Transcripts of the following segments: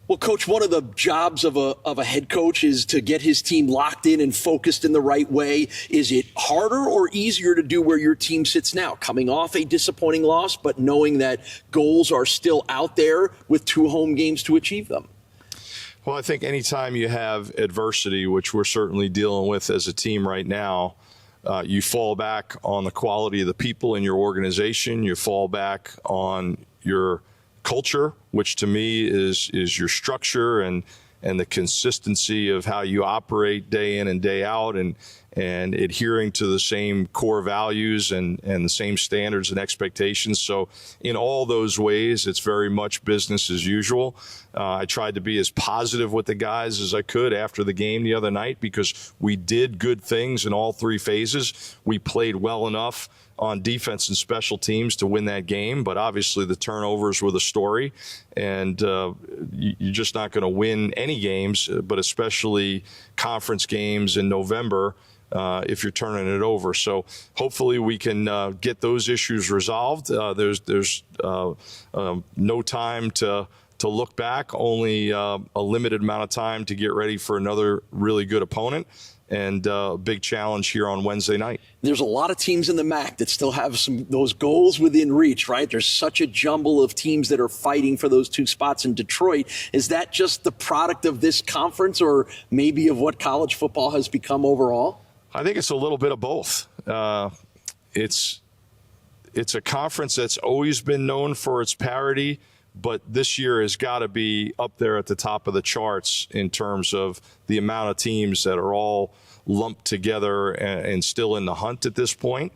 Well, Coach, one of the jobs of a head coach is to get his team locked in and focused in the right way. Is it harder or easier to do where your team sits now, coming off a disappointing loss, but knowing that goals are still out there with 2 home games to achieve them? Well, I think anytime you have adversity, which we're certainly dealing with as a team right now, you fall back on the quality of the people in your organization. You fall back on your culture, which to me is your structure and the consistency of how you operate day in and day out, and adhering to the same core values and the same standards and expectations. So in all those ways, it's very much business as usual. I tried to be as positive with the guys as I could after the game the other night, because we did good things in all 3 phases. We played well enough on defense and special teams to win that game, but obviously the turnovers were the story, and you're just not going to win any games, but especially conference games in November, if you're turning it over. So hopefully we can get those issues resolved. There's no time to look back, only a limited amount of time to get ready for another really good opponent, and a big challenge here on Wednesday night. There's a lot of teams in the MAC that still have those goals within reach, right? There's such a jumble of teams that are fighting for those 2 spots in Detroit. Is that just the product of this conference, or maybe of what college football has become overall? I think it's a little bit of both. It's a conference that's always been known for its parity, but this year has got to be up there at the top of the charts in terms of the amount of teams that are all lumped together and still in the hunt at this point.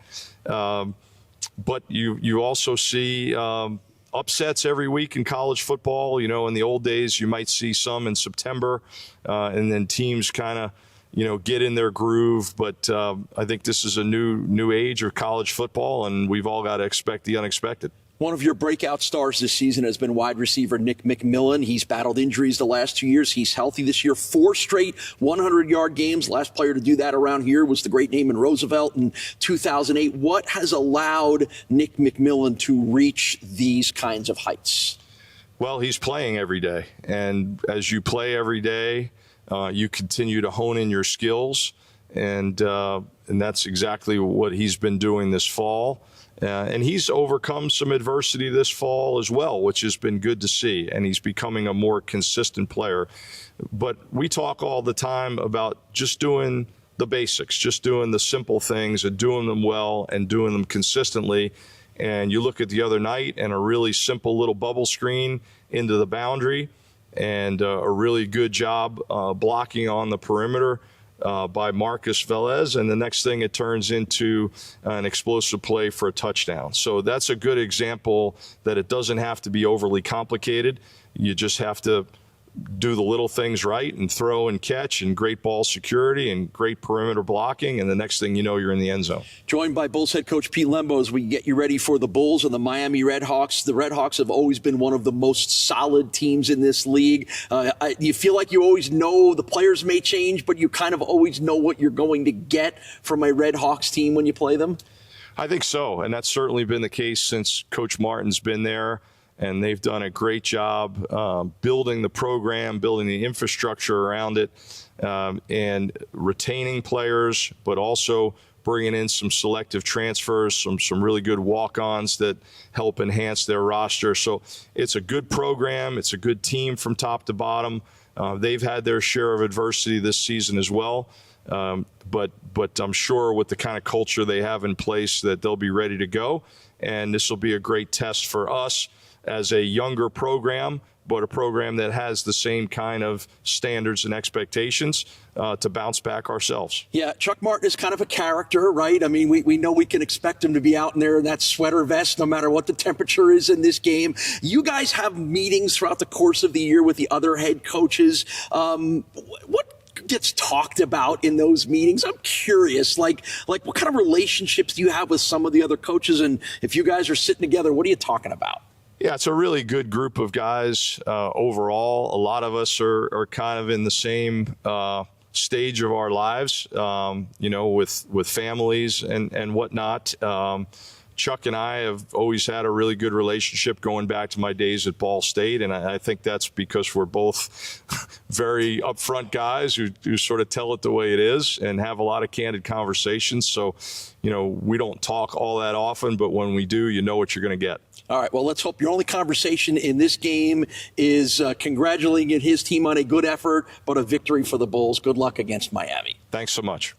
But you also see upsets every week in college football. You know, in the old days, you might see some in September, and then teams kind of, get in their groove. But I think this is a new age of college football, and we've all got to expect the unexpected. One of your breakout stars this season has been wide receiver Nick McMillan. He's battled injuries the last 2 years. He's healthy this year. 4 straight 100-yard games. Last player to do that around here was the great Naaman Roosevelt in 2008. What has allowed Nick McMillan to reach these kinds of heights? Well, he's playing every day. And as you play every day, you continue to hone in your skills. And that's exactly what he's been doing this fall. And he's overcome some adversity this fall as well, which has been good to see. And he's becoming a more consistent player. But we talk all the time about just doing the basics, just doing the simple things and doing them well and doing them consistently. And you look at the other night, and a really simple little bubble screen into the boundary, and a really good job blocking on the perimeter by Marcus Velez, and the next thing it turns into an explosive play for a touchdown. So that's a good example that it doesn't have to be overly complicated. You just have to do the little things right and throw and catch and great ball security and great perimeter blocking, and the next thing you know, you're in the end zone. Joined by Bulls head coach Pete Lembo as we get you ready for the Bulls and the Miami RedHawks. The RedHawks have always been one of the most solid teams in this league. You feel like you always know the players may change, but you kind of always know what you're going to get from a RedHawks team when you play them? I think so, and that's certainly been the case since Coach Martin's been there. And they've done a great job building the program, building the infrastructure around it, and retaining players, but also bringing in some selective transfers, some really good walk-ons that help enhance their roster. So it's a good program. It's a good team from top to bottom. They've had their share of adversity this season as well. But I'm sure with the kind of culture they have in place that they'll be ready to go. And this will be a great test for us as a younger program, but a program that has the same kind of standards and expectations to bounce back ourselves. Yeah, Chuck Martin is kind of a character, right? I mean, we know we can expect him to be out in there in that sweater vest no matter what the temperature is in this game. You guys have meetings throughout the course of the year with the other head coaches. What gets talked about in those meetings? I'm curious, like what kind of relationships do you have with some of the other coaches? And if you guys are sitting together, what are you talking about? Yeah, it's a really good group of guys overall. A lot of us are kind of in the same stage of our lives, with families and whatnot. Chuck and I have always had a really good relationship going back to my days at Ball State, and I think that's because we're both very upfront guys who sort of tell it the way it is and have a lot of candid conversations. So, we don't talk all that often, but when we do, you know what you're going to get. All right, well, let's hope your only conversation in this game is congratulating his team on a good effort, but a victory for the Bulls. Good luck against Miami. Thanks so much.